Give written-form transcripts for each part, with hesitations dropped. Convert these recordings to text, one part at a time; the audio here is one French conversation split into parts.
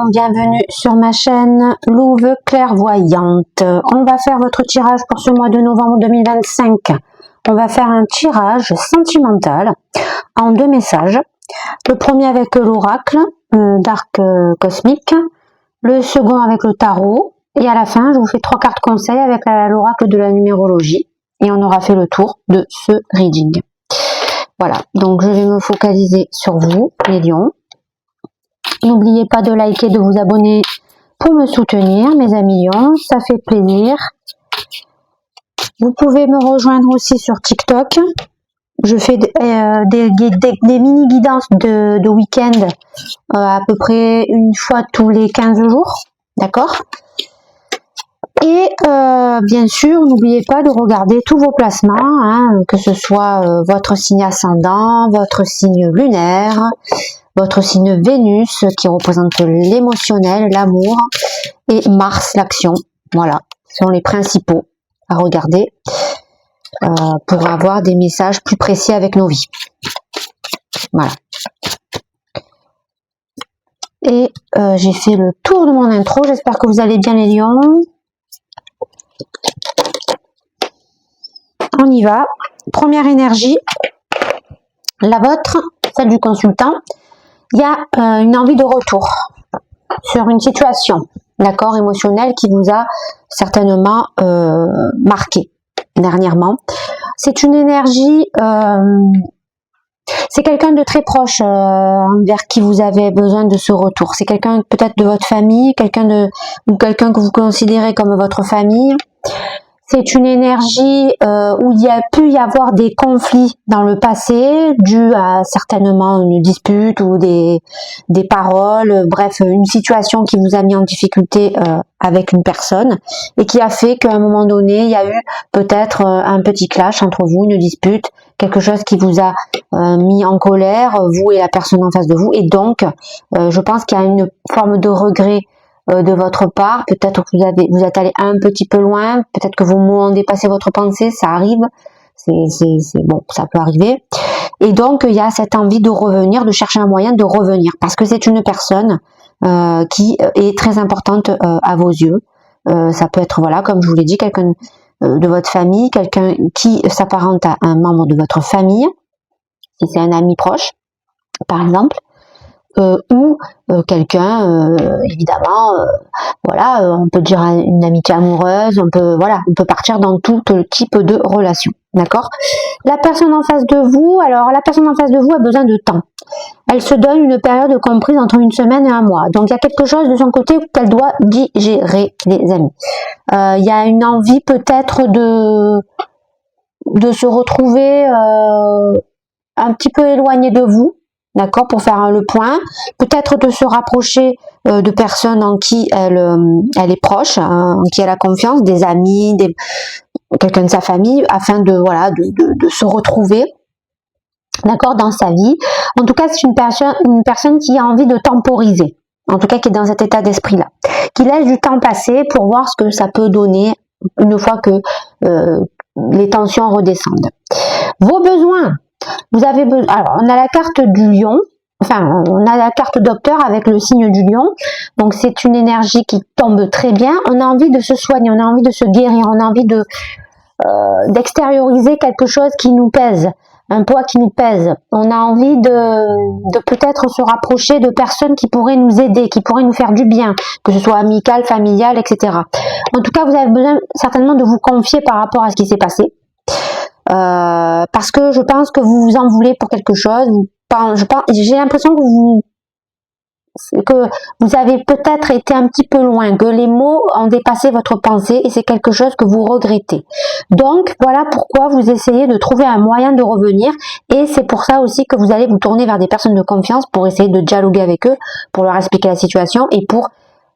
bienvenue sur ma chaîne Louve Clairvoyante. On va faire votre tirage pour ce mois de novembre 2025. On va faire un tirage sentimental en 2 messages. Le premier avec l'oracle Dark Cosmique, le second avec le tarot, et à la fin je vous fais 3 cartes conseils avec l'oracle de la numérologie, et on aura fait le tour de ce reading. Voilà, donc je vais me focaliser sur vous, les lions. N'oubliez pas de liker, de vous abonner pour me soutenir, mes amis lions, ça fait plaisir. Vous pouvez me rejoindre aussi sur TikTok. Je fais des mini guidances de week-end à peu près une fois tous les 15 jours, d'accord? Et bien sûr, n'oubliez pas de regarder tous vos placements, hein, que ce soit votre signe ascendant, votre signe lunaire, votre signe Vénus qui représente l'émotionnel, l'amour, et Mars, l'action. Voilà, ce sont les principaux à regarder pour avoir des messages plus précis avec nos vies. Voilà. Et j'ai fait le tour de mon intro. J'espère que vous allez bien, les lions. On y va. Première énergie, la vôtre, celle du consultant. Il y a une envie de retour sur une situation, d'accord, émotionnelle qui vous a certainement marqué dernièrement. C'est une énergie, c'est quelqu'un de très proche envers qui vous avez besoin de ce retour. C'est quelqu'un peut-être de votre famille, quelqu'un que vous considérez comme votre famille. C'est une énergie où il y a pu y avoir des conflits dans le passé, dus à certainement une dispute ou des paroles, bref, une situation qui vous a mis en difficulté avec une personne et qui a fait qu'à un moment donné, il y a eu peut-être un petit clash entre vous, une dispute, quelque chose qui vous a mis en colère, vous et la personne en face de vous. Et donc, je pense qu'il y a une forme de regret de votre part, peut-être que vous êtes allé un petit peu loin, peut-être que vos mots ont dépassé votre pensée, ça arrive, c'est bon, ça peut arriver. Et donc il y a cette envie de revenir, de chercher un moyen de revenir, parce que c'est une personne qui est très importante à vos yeux. Ça peut être, voilà, comme je vous l'ai dit, quelqu'un de votre famille, quelqu'un qui s'apparente à un membre de votre famille, si c'est un ami proche, par exemple. Ou quelqu'un, évidemment, voilà, on peut dire une amitié amoureuse, on peut partir dans tout type de relation, d'accord? La personne en face de vous, alors la personne en face de vous a besoin de temps. Elle se donne une période comprise entre 1 semaine et 1 mois. Donc il y a quelque chose de son côté qu'elle doit digérer, les amis. Il y a une envie peut-être de se retrouver un petit peu éloigné de vous. D'accord, pour faire le point, peut-être de se rapprocher de personnes en qui elle est proche, hein, en qui elle a confiance, des amis, quelqu'un de sa famille, afin de se retrouver, d'accord, dans sa vie. En tout cas, c'est une personne qui a envie de temporiser, en tout cas qui est dans cet état d'esprit-là, qui laisse du temps passer pour voir ce que ça peut donner une fois que les tensions redescendent. Vos besoins. Vous avez besoin. Alors, on a la carte du lion. Enfin, on a la carte docteur avec le signe du lion. Donc, c'est une énergie qui tombe très bien. On a envie de se soigner, on a envie de se guérir, on a envie d'extérioriser quelque chose qui nous pèse, un poids qui nous pèse. On a envie de peut-être se rapprocher de personnes qui pourraient nous aider, qui pourraient nous faire du bien, que ce soit amical, familial, etc. En tout cas, vous avez besoin certainement de vous confier par rapport à ce qui s'est passé. Parce que je pense que vous vous en voulez pour quelque chose. J'ai l'impression que vous avez peut-être été un petit peu loin, que les mots ont dépassé votre pensée et c'est quelque chose que vous regrettez. Donc voilà pourquoi vous essayez de trouver un moyen de revenir, et c'est pour ça aussi que vous allez vous tourner vers des personnes de confiance pour essayer de dialoguer avec eux, pour leur expliquer la situation et pour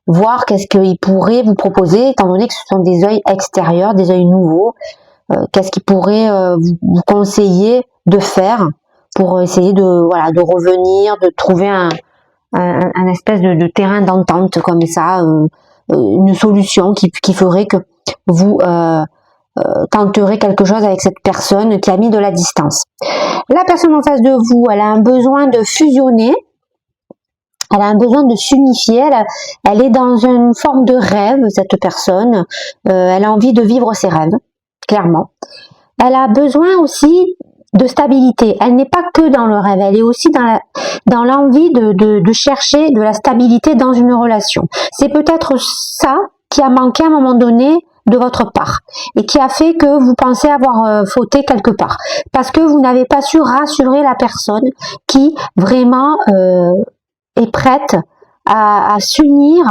voir qu'est-ce qu'ils pourraient vous proposer, étant donné que ce sont des œils extérieurs, des œils nouveaux. Qu'est-ce qu'ils pourraient vous conseiller de faire pour essayer de revenir, de trouver un espèce de terrain d'entente comme ça, une solution qui ferait que vous tenterez quelque chose avec cette personne qui a mis de la distance. La personne en face de vous, elle a un besoin de fusionner Elle a un besoin de s'unifier, elle est dans une forme de rêve, cette personne. Elle a envie de vivre ses rêves, clairement. Elle a besoin aussi de stabilité. Elle n'est pas que dans le rêve, elle est aussi dans l'envie de chercher de la stabilité dans une relation. C'est peut-être ça qui a manqué à un moment donné de votre part et qui a fait que vous pensez avoir fauté quelque part. Parce que vous n'avez pas su rassurer la personne qui vraiment est prête à s'unir,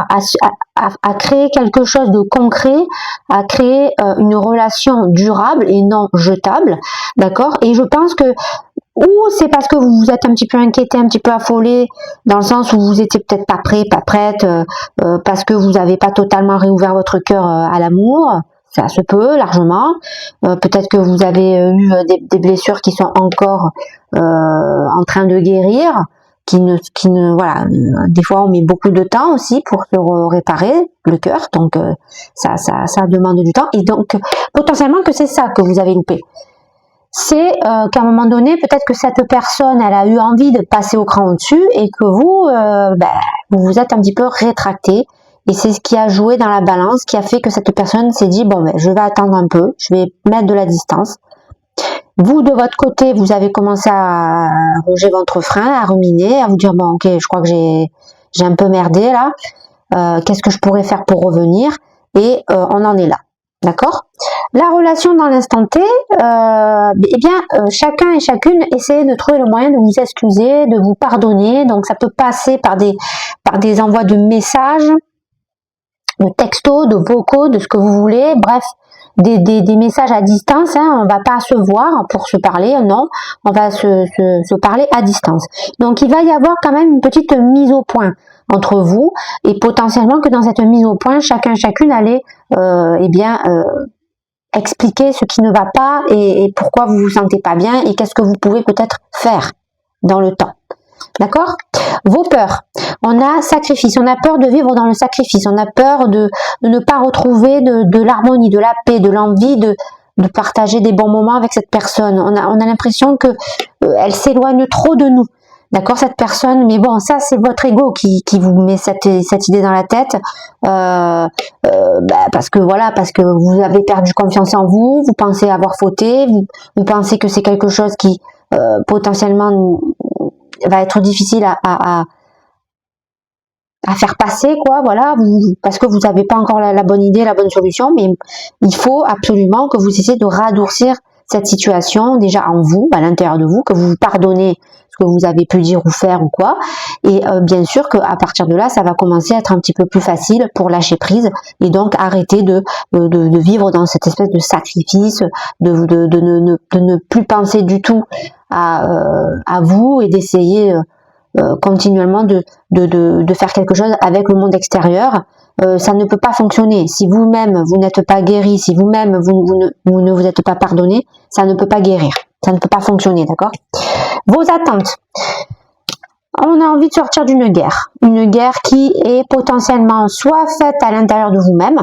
à créer quelque chose de concret, à créer une relation durable et non jetable, d'accord? Et je pense que ou c'est parce que vous vous êtes un petit peu inquiété, un petit peu affolé, dans le sens où vous étiez peut-être pas prêt, pas prête, parce que vous n'avez pas totalement réouvert votre cœur à l'amour. Ça se peut largement. Peut-être que vous avez eu des blessures qui sont encore en train de guérir. Voilà, des fois on met beaucoup de temps aussi pour se réparer le cœur, donc ça demande du temps, et donc potentiellement que c'est ça que vous avez loupé. C'est qu'à un moment donné, peut-être que cette personne, elle a eu envie de passer au cran au-dessus, et que vous, vous vous êtes un petit peu rétracté, et c'est ce qui a joué dans la balance, qui a fait que cette personne s'est dit, bon, je vais attendre un peu, je vais mettre de la distance. Vous, de votre côté, vous avez commencé à ronger votre frein, à ruminer, à vous dire, bon, ok, je crois que j'ai un peu merdé là, qu'est-ce que je pourrais faire pour revenir? Et on en est là, d'accord? La relation dans l'instant T, chacun et chacune essaie de trouver le moyen de vous excuser, de vous pardonner, donc ça peut passer par des envois de messages, de textos, de vocaux, de ce que vous voulez, bref, des messages à distance, hein, on va pas se voir pour se parler, non, on va se parler à distance. Donc il va y avoir quand même une petite mise au point entre vous, et potentiellement que dans cette mise au point, chacune allait expliquer ce qui ne va pas et pourquoi vous vous sentez pas bien et qu'est-ce que vous pouvez peut-être faire dans le temps. D'accord? Vos peurs. On a sacrifice, on a peur de vivre dans le sacrifice, on a peur de ne pas retrouver de l'harmonie, de la paix, de l'envie de partager des bons moments avec cette personne. On a l'impression que elle s'éloigne trop de nous. D'accord, cette personne, mais bon, ça c'est votre ego qui vous met cette idée dans la tête, parce que vous avez perdu confiance en vous, vous pensez avoir fauté, vous pensez que c'est quelque chose qui potentiellement va être difficile à faire passer, quoi, voilà, parce que vous n'avez pas encore la bonne idée, la bonne solution, mais il faut absolument que vous essayiez de radoucir cette situation déjà en vous, à l'intérieur de vous, que vous vous pardonnez ce que vous avez pu dire ou faire ou quoi, et bien sûr qu'à partir de là, ça va commencer à être un petit peu plus facile pour lâcher prise, et donc arrêter de vivre dans cette espèce de sacrifice, de ne plus penser du tout à vous, et d'essayer continuellement de faire quelque chose avec le monde extérieur. Ça ne peut pas fonctionner. Si vous-même vous n'êtes pas guéri, si vous-même vous ne vous êtes pas pardonné, ça ne peut pas guérir, ça ne peut pas fonctionner, d'accord? Vos attentes. On a envie de sortir d'une guerre qui est potentiellement soit faite à l'intérieur de vous-même,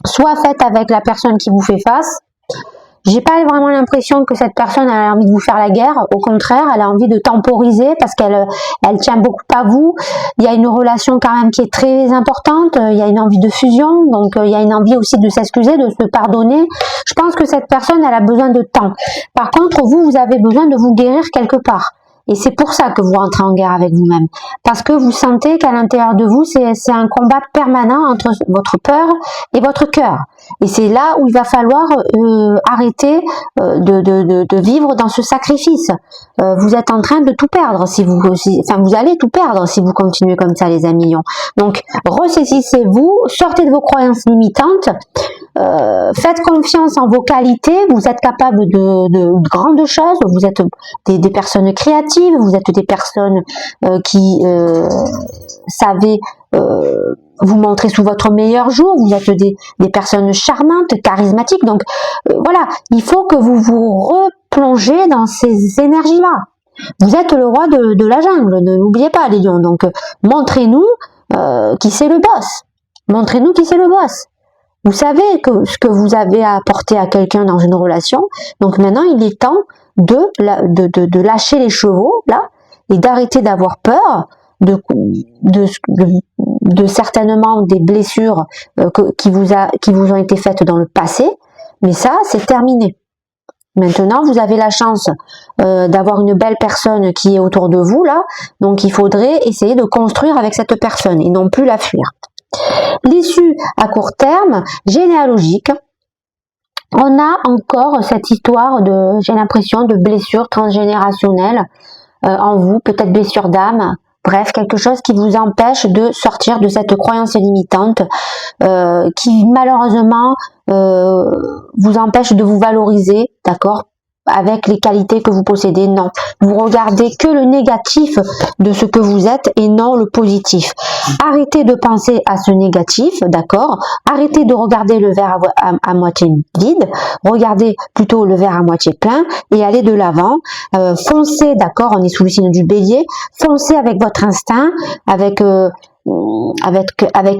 soit faite avec la personne qui vous fait face. J'ai pas vraiment l'impression que cette personne a envie de vous faire la guerre. Au contraire, elle a envie de temporiser parce qu'elle tient beaucoup à vous. Il y a une relation quand même qui est très importante. Il y a une envie de fusion. Donc, il y a une envie aussi de s'excuser, de se pardonner. Je pense que cette personne, elle a besoin de temps. Par contre, vous avez besoin de vous guérir quelque part. Et c'est pour ça que vous rentrez en guerre avec vous-même. Parce que vous sentez qu'à l'intérieur de vous, c'est un combat permanent entre votre peur et votre cœur. Et c'est là où il va falloir arrêter de vivre dans ce sacrifice. Vous êtes en train de tout perdre vous allez tout perdre si vous continuez comme ça, les amis. Donc, ressaisissez-vous, sortez de vos croyances limitantes, faites confiance en vos qualités, vous êtes capable de grandes choses, vous êtes des personnes créatives, vous êtes des personnes qui savez vous montrer sous votre meilleur jour, vous êtes des personnes charmantes, charismatiques, donc voilà, il faut que vous vous replongez dans ces énergies-là. Vous êtes le roi de la jungle, ne l'oubliez pas, les lions, donc montrez-nous qui c'est le boss, montrez-nous qui c'est le boss. Vous savez ce que vous avez à apporter à quelqu'un dans une relation, donc maintenant il est temps de lâcher les chevaux, là, et d'arrêter d'avoir peur, de certainement des blessures qui vous ont été faites dans le passé, mais ça, c'est terminé. Maintenant, vous avez la chance d'avoir une belle personne qui est autour de vous, là, donc il faudrait essayer de construire avec cette personne et non plus la fuir. L'issue à court terme, généalogique, on a encore cette histoire de, j'ai l'impression, de blessures transgénérationnelles en vous, peut-être blessure d'âme, bref, quelque chose qui vous empêche de sortir de cette croyance limitante qui malheureusement vous empêche de vous valoriser, d'accord, avec les qualités que vous possédez. Non, vous regardez que le négatif de ce que vous êtes et non le positif. Arrêtez de penser à ce négatif, d'accord, arrêtez de regarder le verre à moitié vide, regardez plutôt le verre à moitié plein et allez de l'avant. Foncez, d'accord, on est sous le signe du bélier, foncez avec votre instinct, avec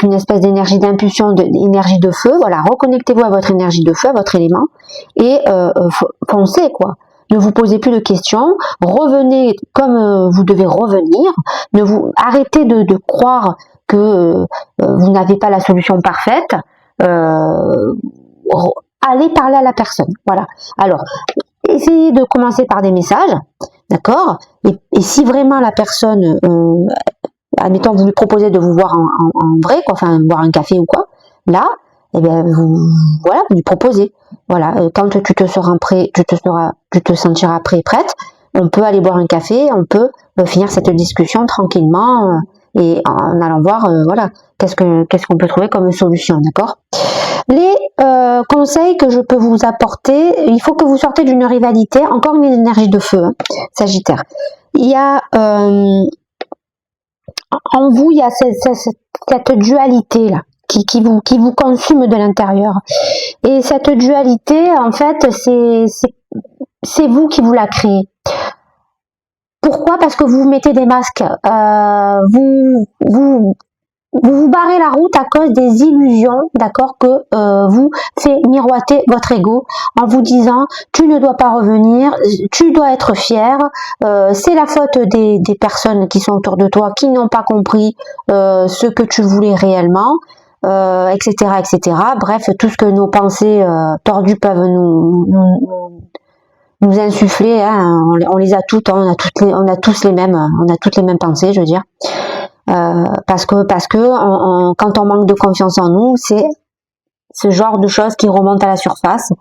une espèce d'énergie d'impulsion, d'énergie de feu, voilà, reconnectez-vous à votre énergie de feu, à votre élément, et foncez, quoi. Ne vous posez plus de questions, revenez comme vous devez revenir, arrêtez de croire que vous n'avez pas la solution parfaite, allez parler à la personne, voilà. Alors, essayez de commencer par des messages, d'accord, et si vraiment la personne admettons, vous lui proposez de vous voir en vrai, quoi, enfin, boire un café ou quoi, là, eh bien, vous lui proposez. Voilà, quand tu te sentiras prêt, prête, on peut aller boire un café, on peut finir cette discussion tranquillement et en allant voir, voilà, qu'est-ce qu'on peut trouver comme solution, d'accord? Les conseils que je peux vous apporter, il faut que vous sortez d'une rivalité, encore une énergie de feu, hein, Sagittaire. Il y a en vous, il y a cette dualité là qui vous consume de l'intérieur. Et cette dualité, en fait, c'est vous qui vous la créez. Pourquoi? Parce que vous mettez des masques. Vous barrez la route à cause des illusions, d'accord, que vous fait miroiter votre ego en vous disant tu ne dois pas revenir, tu dois être fier, c'est la faute des personnes qui sont autour de toi qui n'ont pas compris ce que tu voulais réellement, etc., etc. Bref, tout ce que nos pensées tordues peuvent nous insuffler, hein, on les a toutes, hein, on a toutes les mêmes pensées, je veux dire. Parce que quand on manque de confiance en nous, c'est ce genre de choses qui remontent à la surface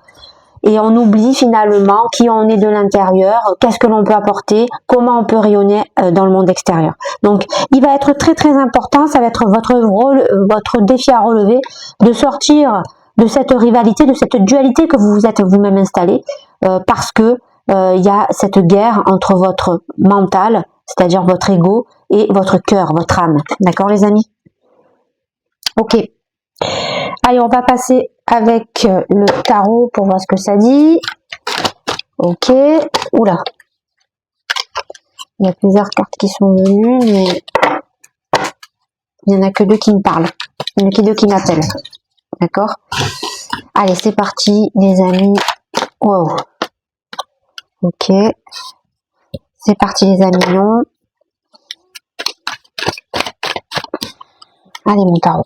et on oublie finalement qui on est de l'intérieur, qu'est-ce que l'on peut apporter, comment on peut rayonner dans le monde extérieur. Donc il va être très très important, ça va être votre défi à relever, de sortir de cette rivalité, de cette dualité que vous vous êtes vous-même installé, parce que il y a cette guerre entre votre mental, c'est-à-dire votre ego, et votre cœur, votre âme. D'accord, les amis? Ok. Allez, on va passer avec le tarot pour voir ce que ça dit. Ok. Oula. Il y a plusieurs cartes qui sont venues, mais il n'y en a que deux qui me parlent. Il n'y en a que deux qui m'appellent. D'accord? Allez, c'est parti, les amis. Wow. Ok. C'est parti, les amis. Non. Allez, mon tarot.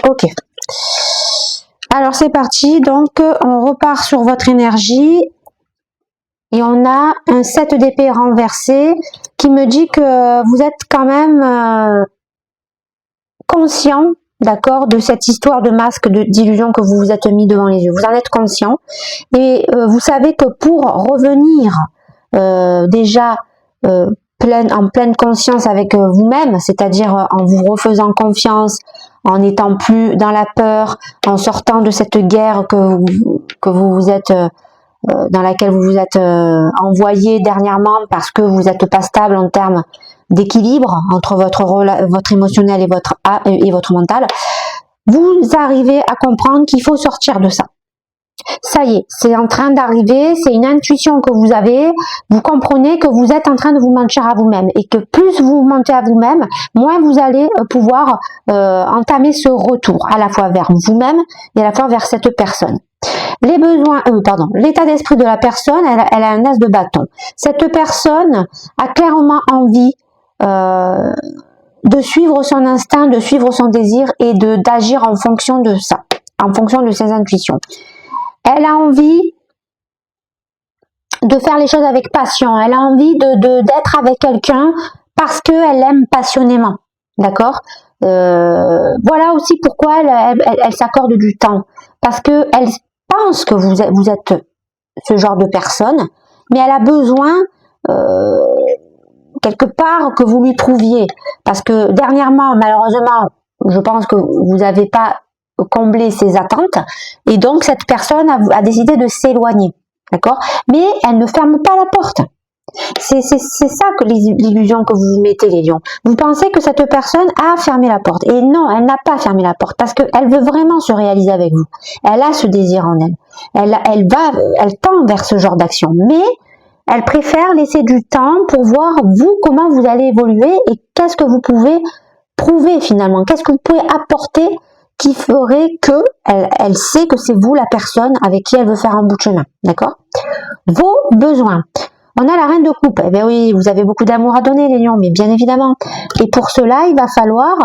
Ok. Alors, c'est parti. Donc, on repart sur votre énergie. Et on a un 7 d'épée renversé qui me dit que vous êtes quand même conscient, d'accord, de cette histoire de masque, d'illusion que vous vous êtes mis devant les yeux. Vous en êtes conscient. Et vous savez que pour revenir déjà en pleine conscience avec vous-même, c'est-à-dire en vous refaisant confiance, en n'étant plus dans la peur, en sortant de cette guerre que vous êtes dans laquelle vous vous êtes envoyé dernièrement parce que vous n'êtes pas stable en termes d'équilibre entre votre émotionnel et votre mental, vous arrivez à comprendre qu'il faut sortir de ça. Ça y est, c'est en train d'arriver, c'est une intuition que vous avez, vous comprenez que vous êtes en train de vous mentir à vous-même et que plus vous mentez à vous-même, moins vous allez pouvoir entamer ce retour à la fois vers vous-même et à la fois vers cette personne. Les besoins, l'état d'esprit de la personne, elle a un as de bâton. Cette personne a clairement envie de suivre son instinct, de suivre son désir et d'agir en fonction de ça, en fonction de ses intuitions. Elle a envie de faire les choses avec passion. Elle a envie d'être avec quelqu'un parce qu'elle l'aime passionnément. D'accord? Voilà aussi pourquoi elle s'accorde du temps. Parce qu'elle pense que vous êtes ce genre de personne, mais elle a besoin quelque part que vous lui trouviez. Parce que dernièrement, malheureusement, je pense que vous n'avez pas comblé ses attentes, et donc cette personne a décidé de s'éloigner. D'accord? Mais elle ne ferme pas la porte. C'est ça que l'illusion que vous vous mettez, les lions. Vous pensez que cette personne a fermé la porte. Et non, elle n'a pas fermé la porte parce qu'elle veut vraiment se réaliser avec vous. Elle a ce désir en elle. Elle tend vers ce genre d'action. Mais elle préfère laisser du temps pour voir vous, comment vous allez évoluer et qu'est-ce que vous pouvez prouver finalement. Qu'est-ce que vous pouvez apporter qui ferait que elle sait que c'est vous la personne avec qui elle veut faire un bout de chemin. D'accord? Vos besoins. On a la reine de coupe. Eh bien oui, vous avez beaucoup d'amour à donner, les lions, mais bien évidemment. Et pour cela, il va falloir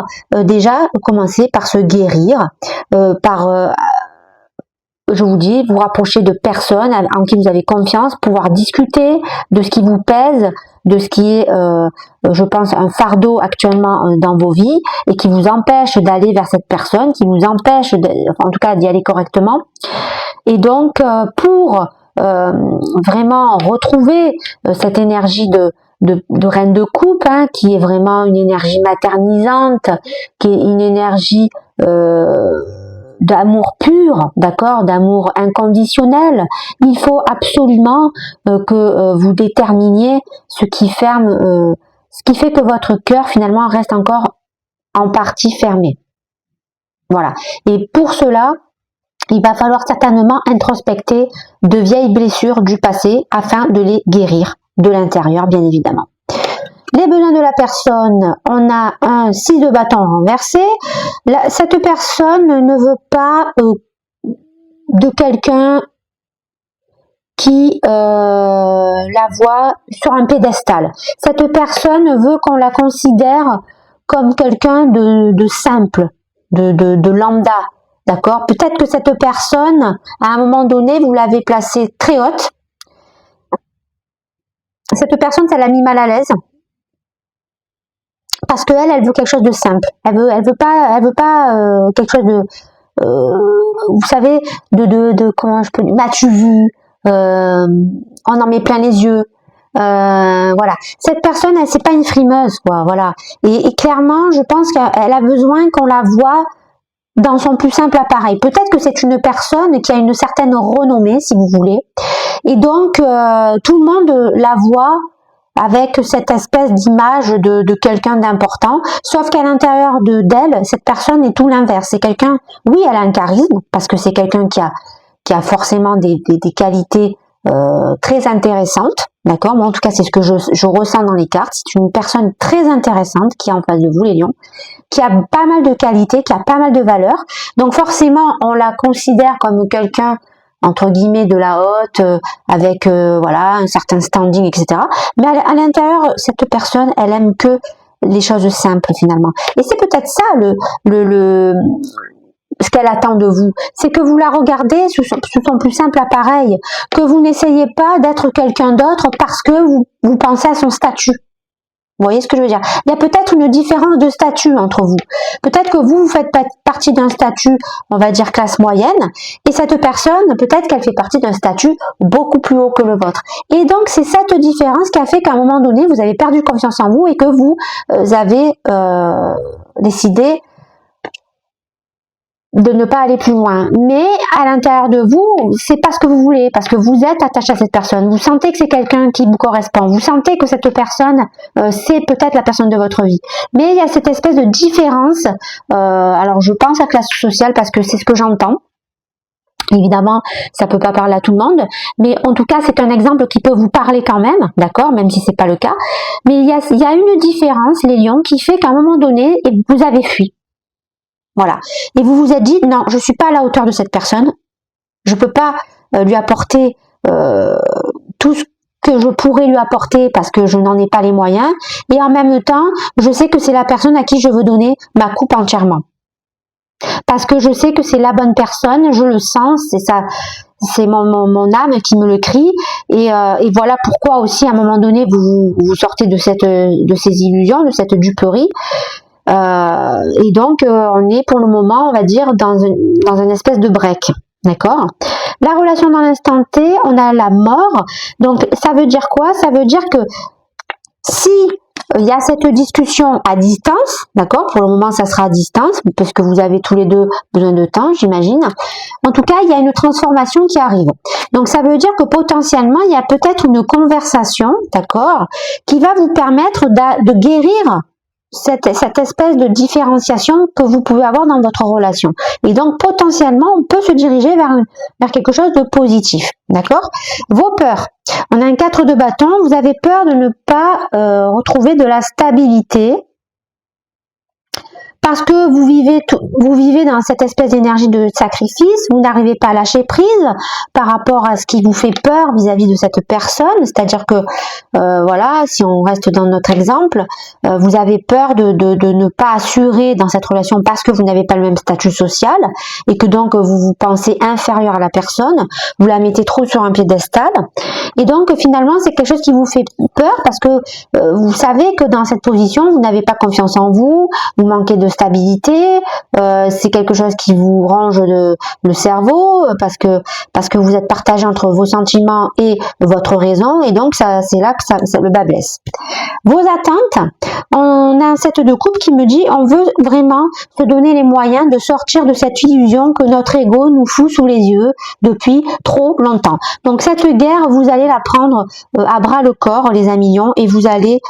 déjà commencer par se guérir, je vous dis, vous rapprocher de personnes en qui vous avez confiance, pouvoir discuter de ce qui vous pèse, de ce qui est, je pense, un fardeau actuellement dans vos vies et qui vous empêche d'aller vers cette personne, qui vous empêche, en tout cas, d'y aller correctement. Et donc, pour vraiment retrouver cette énergie de reine de coupe, hein, qui est vraiment une énergie maternisante, qui est une énergie d'amour pur, d'accord, d'amour inconditionnel. Il faut absolument que vous déterminiez ce qui fait que votre cœur finalement reste encore en partie fermé. Voilà. Et pour cela, il va falloir certainement introspecter de vieilles blessures du passé afin de les guérir de l'intérieur, bien évidemment. Les besoins de la personne, on a un 6 de bâton renversé. Cette personne ne veut pas de quelqu'un qui la voit sur un pédestal. Cette personne veut qu'on la considère comme quelqu'un de simple, de lambda. D'accord? Peut-être que cette personne, à un moment donné, vous l'avez placée très haute. Cette personne, ça l'a mis mal à l'aise. Parce qu'elle, elle veut quelque chose de simple. Elle veut pas quelque chose de, vous savez, comment je peux dire, m'as-tu vu, on en met plein les yeux. Voilà. Cette personne, c'est pas une frimeuse, quoi. Voilà. Et clairement, je pense qu'elle a besoin qu'on la voie dans son plus simple appareil. Peut-être que c'est une personne qui a une certaine renommée, si vous voulez. Et donc, tout le monde la voit avec cette espèce d'image de quelqu'un d'important, sauf qu'à l'intérieur d'elle, cette personne est tout l'inverse. C'est quelqu'un, oui, elle a un charisme, parce que c'est quelqu'un qui a forcément des qualités très intéressantes, d'accord? Moi, en tout cas, c'est ce que je ressens dans les cartes. C'est une personne très intéressante qui est en face de vous, les lions, qui a pas mal de qualités, qui a pas mal de valeurs. Donc forcément, on la considère comme quelqu'un entre guillemets de la haute, avec voilà un certain standing, etc. Mais à l'intérieur, cette personne, elle aime que les choses simples finalement. Et c'est peut-être ça ce qu'elle attend de vous, c'est que vous la regardez sous son plus simple appareil, que vous n'essayez pas d'être quelqu'un d'autre parce que vous pensez à son statut. Vous voyez ce que je veux dire? Il y a peut-être une différence de statut entre vous. Peut-être que vous faites partie d'un statut, on va dire classe moyenne, et cette personne, peut-être qu'elle fait partie d'un statut beaucoup plus haut que le vôtre. Et donc, c'est cette différence qui a fait qu'à un moment donné, vous avez perdu confiance en vous et que vous avez décidé de ne pas aller plus loin. Mais à l'intérieur de vous, c'est pas ce que vous voulez, parce que vous êtes attaché à cette personne. Vous sentez que c'est quelqu'un qui vous correspond. Vous sentez que cette personne, c'est peut-être la personne de votre vie. Mais il y a cette espèce de différence. Alors, je pense à classe sociale parce que c'est ce que j'entends. Évidemment, ça peut pas parler à tout le monde, mais en tout cas, c'est un exemple qui peut vous parler quand même, d'accord, même si c'est pas le cas. Mais il y a une différence, les lions, qui fait qu'à un moment donné, vous avez fui. Voilà. Et vous vous êtes dit, non, je suis pas à la hauteur de cette personne. Je peux pas lui apporter tout ce que je pourrais lui apporter parce que je n'en ai pas les moyens. Et en même temps, je sais que c'est la personne à qui je veux donner ma coupe entièrement. Parce que je sais que c'est la bonne personne, je le sens, c'est ça, c'est mon âme qui me le crie. Et voilà pourquoi aussi à un moment donné vous sortez de ces illusions, de cette duperie. Et donc on est pour le moment, on va dire, dans une espèce de break. D'accord? La relation dans l'instant T, on a la mort. Donc ça veut dire quoi? Ça veut dire que si il y a cette discussion à distance, d'accord? Pour le moment, ça sera à distance, parce que vous avez tous les deux besoin de temps, j'imagine. En tout cas, il y a une transformation qui arrive. Donc, ça veut dire que potentiellement, il y a peut-être une conversation, d'accord, qui va vous permettre de guérir cette espèce de différenciation que vous pouvez avoir dans votre relation. Et donc, potentiellement, on peut se diriger vers quelque chose de positif, d'accord? Vos peurs. On a un 4 de bâton, vous avez peur de ne pas retrouver de la stabilité parce que vous vivez dans cette espèce d'énergie de sacrifice, vous n'arrivez pas à lâcher prise par rapport à ce qui vous fait peur vis-à-vis de cette personne, c'est-à-dire que voilà, si on reste dans notre exemple, vous avez peur de ne pas assurer dans cette relation parce que vous n'avez pas le même statut social et que donc vous vous pensez inférieur à la personne, vous la mettez trop sur un piédestal et donc finalement c'est quelque chose qui vous fait peur parce que vous savez que dans cette position vous n'avez pas confiance en vous, vous manquez de stabilité, c'est quelque chose qui vous range le cerveau parce que vous êtes partagé entre vos sentiments et votre raison et donc c'est là que le bas blesse. Vos attentes, on a un 7 de coupe qui me dit on veut vraiment se donner les moyens de sortir de cette illusion que notre ego nous fout sous les yeux depuis trop longtemps. Donc cette guerre, vous allez la prendre à bras le corps, les amis, et vous allez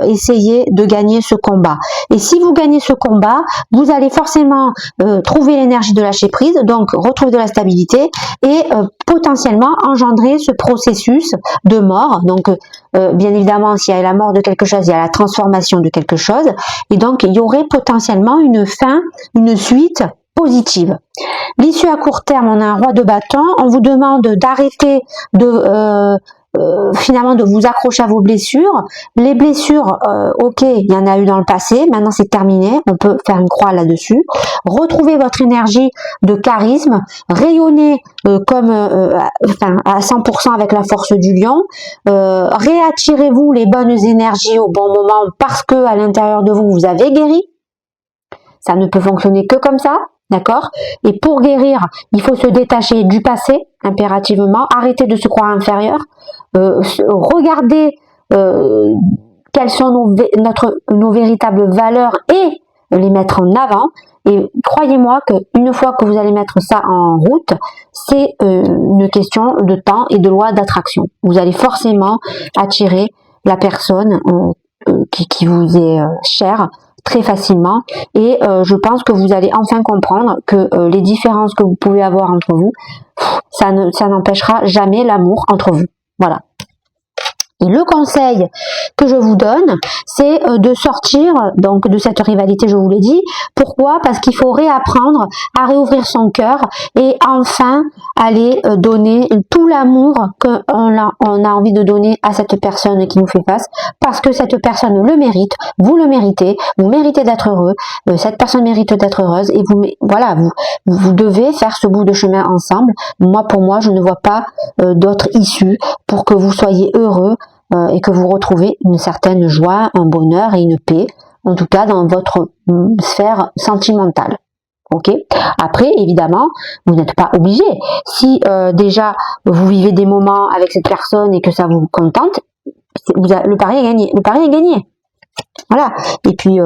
essayer de gagner ce combat. Et si vous gagnez ce combat, vous allez forcément trouver l'énergie de lâcher prise, donc retrouver de la stabilité et potentiellement engendrer ce processus de mort. Donc bien évidemment, s'il y a la mort de quelque chose, il y a la transformation de quelque chose. Et donc, il y aurait potentiellement une fin, une suite positive. L'issue à court terme, on a un roi de bâton. On vous demande d'arrêter finalement de vous accrocher à vos blessures. Les blessures, ok, il y en a eu dans le passé, maintenant c'est terminé, on peut faire une croix là-dessus. Retrouvez votre énergie de charisme, rayonnez comme à 100% avec la force du lion, réattirez-vous les bonnes énergies au bon moment parce que à l'intérieur de vous, vous avez guéri. Ça ne peut fonctionner que comme ça. D'accord? Et pour guérir, il faut se détacher du passé, impérativement, arrêter de se croire inférieur, regarder quelles sont nos véritables valeurs et les mettre en avant. Et croyez-moi qu'une fois que vous allez mettre ça en route, c'est une question de temps et de loi d'attraction. Vous allez forcément attirer la personne qui vous est chère très facilement et je pense que vous allez enfin comprendre que les différences que vous pouvez avoir entre vous, ça n'empêchera jamais l'amour entre vous. Voilà. Et le conseil que je vous donne, c'est de sortir donc de cette rivalité, je vous l'ai dit. Pourquoi? Parce qu'il faut réapprendre à réouvrir son cœur et enfin aller donner tout l'amour qu'on a envie de donner à cette personne qui nous fait face, parce que cette personne le mérite, vous le méritez, vous méritez d'être heureux, cette personne mérite d'être heureuse et vous devez faire ce bout de chemin ensemble. Pour moi, je ne vois pas d'autre issue pour que vous soyez heureux et que vous retrouvez une certaine joie, un bonheur et une paix, en tout cas dans votre sphère sentimentale. Ok. Après, évidemment, vous n'êtes pas obligé. Si déjà vous vivez des moments avec cette personne et que ça vous contente, le pari est gagné. Le pari est gagné. Voilà. Et puis,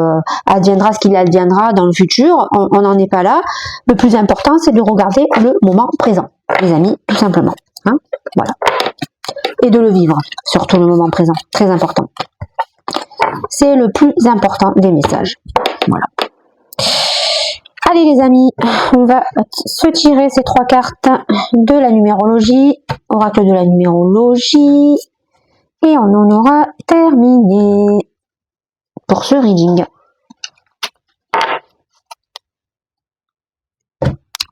adviendra ce qu'il adviendra dans le futur. On n'en est pas là. Le plus important, c'est de regarder le moment présent, les amis, tout simplement. Hein, voilà. Et de le vivre, surtout le moment présent, très important. C'est le plus important des messages. Voilà. Allez les amis, on va se tirer ces 3 cartes de la numérologie, oracle de la numérologie, et on en aura terminé pour ce reading.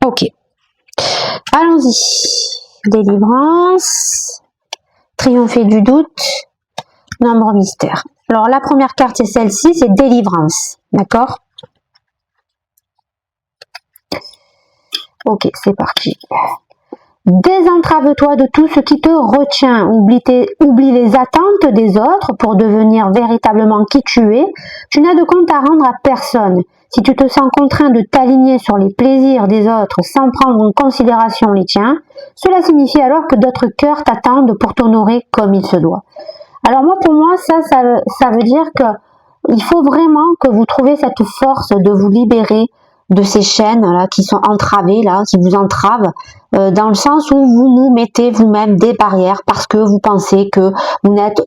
Ok. Allons-y. Délivrance, triompher du doute, nombre mystère. Alors la première carte c'est celle-ci, c'est délivrance, d'accord? Ok, c'est parti. Désentrave-toi de tout ce qui te retient. Oublie les attentes des autres pour devenir véritablement qui tu es. Tu n'as de compte à rendre à personne. Si tu te sens contraint de t'aligner sur les plaisirs des autres sans prendre en considération les tiens, cela signifie alors que d'autres cœurs t'attendent pour t'honorer comme il se doit. Alors moi, pour moi, ça veut dire que il faut vraiment que vous trouviez cette force de vous libérer de ces chaînes là qui sont entravées, là, qui vous entravent, dans le sens où vous vous mettez vous-même des barrières parce que vous pensez que vous n'êtes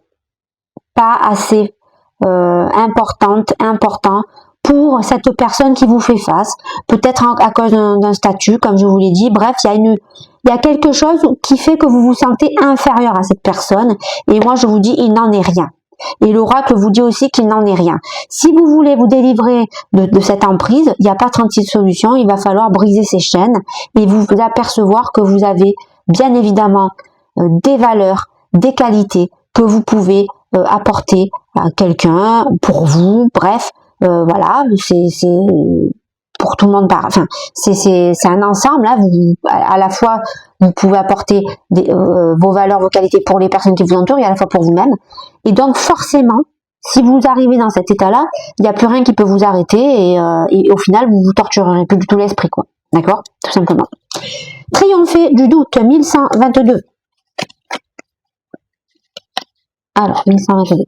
pas assez important pour cette personne qui vous fait face, peut-être à cause d'un statut, comme je vous l'ai dit. Bref, il y a quelque chose qui fait que vous vous sentez inférieur à cette personne, et moi je vous dis, il n'en est rien. Et l'oracle vous dit aussi qu'il n'en est rien. Si vous voulez vous délivrer de cette emprise, il n'y a pas 36 solutions, il va falloir briser ces chaînes et vous apercevoir que vous avez bien évidemment des valeurs, des qualités que vous pouvez apporter à quelqu'un, pour vous, bref, voilà, c'est pour tout le monde, enfin, c'est un ensemble, là, à la fois, vous pouvez apporter vos valeurs, vos qualités pour les personnes qui vous entourent et à la fois pour vous-même. Et donc, forcément, si vous arrivez dans cet état-là, il n'y a plus rien qui peut vous arrêter et au final, vous vous torturerez plus du tout l'esprit, quoi. D'accord? Tout simplement. Triompher du doute, 1122. Alors, 1122.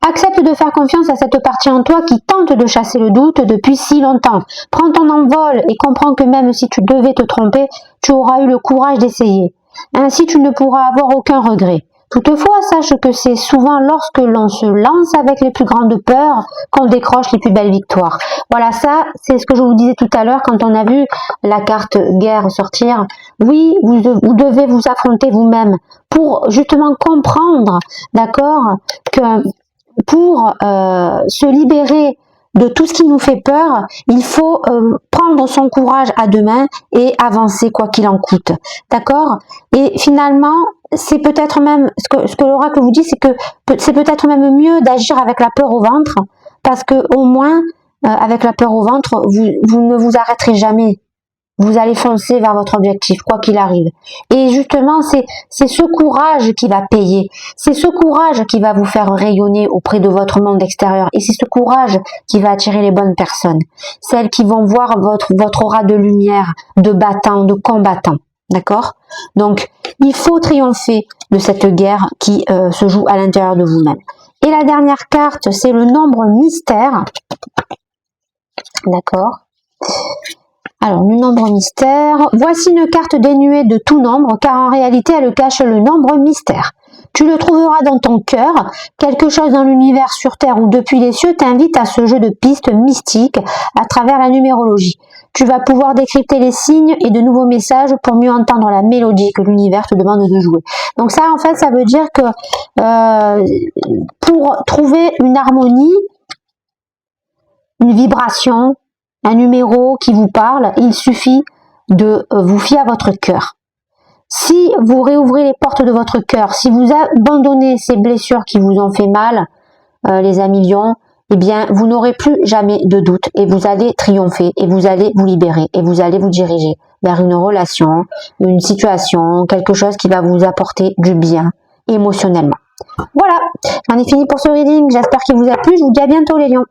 Accepte de faire confiance à cette partie en toi qui tente de chasser le doute depuis si longtemps. Prends ton envol et comprends que même si tu devais te tromper, tu auras eu le courage d'essayer. Ainsi, tu ne pourras avoir aucun regret. Toutefois, sache que c'est souvent lorsque l'on se lance avec les plus grandes peurs qu'on décroche les plus belles victoires. Voilà, ça, c'est ce que je vous disais tout à l'heure quand on a vu la carte guerre sortir. Oui, vous devez vous affronter vous-même pour justement comprendre, d'accord, que pour se libérer de tout ce qui nous fait peur, il faut prendre son courage à deux mains et avancer quoi qu'il en coûte. D'accord? Et finalement, c'est peut-être même, ce que l'oracle vous dit, c'est que c'est peut-être même mieux d'agir avec la peur au ventre, parce que au moins, avec la peur au ventre, vous ne vous arrêterez jamais. Vous allez foncer vers votre objectif, quoi qu'il arrive. Et justement, c'est ce courage qui va payer. C'est ce courage qui va vous faire rayonner auprès de votre monde extérieur. Et c'est ce courage qui va attirer les bonnes personnes. Celles qui vont voir votre aura de lumière, de battant, de combattant. D'accord? Donc, il faut triompher de cette guerre qui se joue à l'intérieur de vous-même. Et la dernière carte, c'est le nombre mystère. D'accord? Alors, le nombre mystère. Voici une carte dénuée de tout nombre, car en réalité, elle cache le nombre mystère. Tu le trouveras dans ton cœur. Quelque chose dans l'univers, sur Terre ou depuis les cieux t'invite à ce jeu de pistes mystiques à travers la numérologie. Tu vas pouvoir décrypter les signes et de nouveaux messages pour mieux entendre la mélodie que l'univers te demande de jouer. Donc ça, en fait, ça veut dire que pour trouver une harmonie, une vibration, un numéro qui vous parle, il suffit de vous fier à votre cœur. Si vous réouvrez les portes de votre cœur, si vous abandonnez ces blessures qui vous ont fait mal, les amis lions, eh bien, vous n'aurez plus jamais de doute et vous allez triompher et vous allez vous libérer et vous allez vous diriger vers une relation, une situation, quelque chose qui va vous apporter du bien émotionnellement. Voilà, j'en ai fini pour ce reading. J'espère qu'il vous a plu. Je vous dis à bientôt les lions.